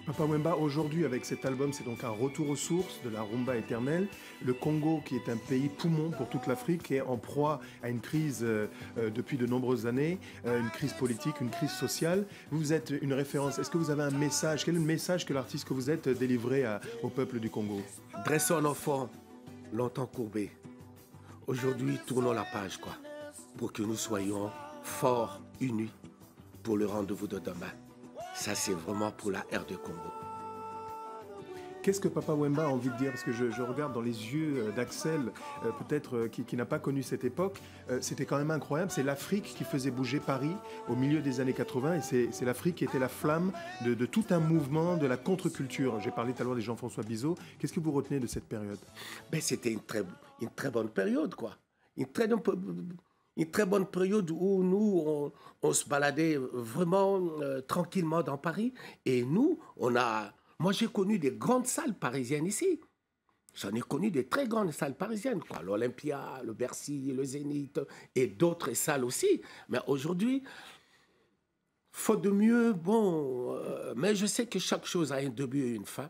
Papa Wemba, aujourd'hui, avec cet album, c'est donc un retour aux sources de la rumba éternelle. Le Congo, qui est un pays poumon pour toute l'Afrique, est en proie à une crise depuis de nombreuses années, une crise politique, une crise sociale. Vous êtes une référence. Est-ce que vous avez un message? Quel est le message que l'artiste que vous êtes délivré au peuple du Congo? Dressons l'enfant longtemps courbé. Aujourd'hui, tournons la page, quoi, pour que nous soyons forts, unis, pour le rendez-vous de demain. Ça, c'est vraiment pour la ère de Congo. Qu'est-ce que Papa Wemba a envie de dire? Parce que je regarde dans les yeux d'Axel, peut-être qui n'a pas connu cette époque. C'était quand même incroyable. C'est l'Afrique qui faisait bouger Paris au milieu des années 80. Et c'est l'Afrique qui était la flamme de tout un mouvement de la contre-culture. J'ai parlé tout à l'heure des Jean-François Bizot. Qu'est-ce que vous retenez de cette période? Ben, c'était une très bonne période, quoi. Une très bonne période où nous, on se baladait vraiment tranquillement dans Paris. Et nous, moi, j'ai connu des grandes salles parisiennes ici. J'en ai connu des très grandes salles parisiennes, quoi. L'Olympia, le Bercy, le Zénith et d'autres salles aussi. Mais aujourd'hui, faute de mieux, bon, mais je sais que chaque chose a un début et une fin.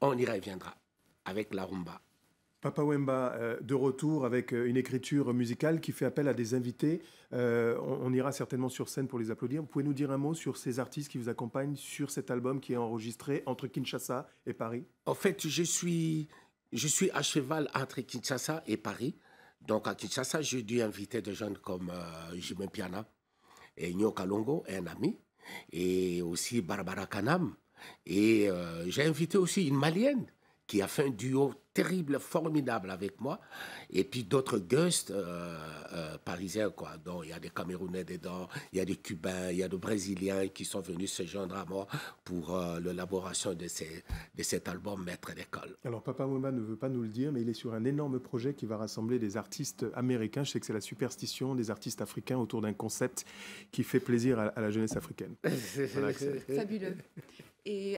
On y reviendra avec la rumba. Papa Wemba, de retour avec une écriture musicale qui fait appel à des invités. On ira certainement sur scène pour les applaudir. Vous pouvez nous dire un mot sur ces artistes qui vous accompagnent sur cet album qui est enregistré entre Kinshasa et Paris? En fait, je suis à cheval entre Kinshasa et Paris. Donc à Kinshasa, j'ai dû inviter des jeunes comme Jimé Piana et Nyoka Longo, un ami, et aussi Barbara Kanam. Et j'ai invité aussi une Malienne qui a fait un duo terrible, formidable avec moi. Et puis d'autres guests parisiens, quoi. Donc il y a des Camerounais dedans, il y a des Cubains, il y a des Brésiliens qui sont venus se joindre à moi pour l'élaboration de cet album Maître d'école. Alors Papa Wemba ne veut pas nous le dire, mais il est sur un énorme projet qui va rassembler des artistes américains. Je sais que c'est la superstition des artistes africains autour d'un concept qui fait plaisir à la jeunesse africaine. Voilà, Fabuleux. Et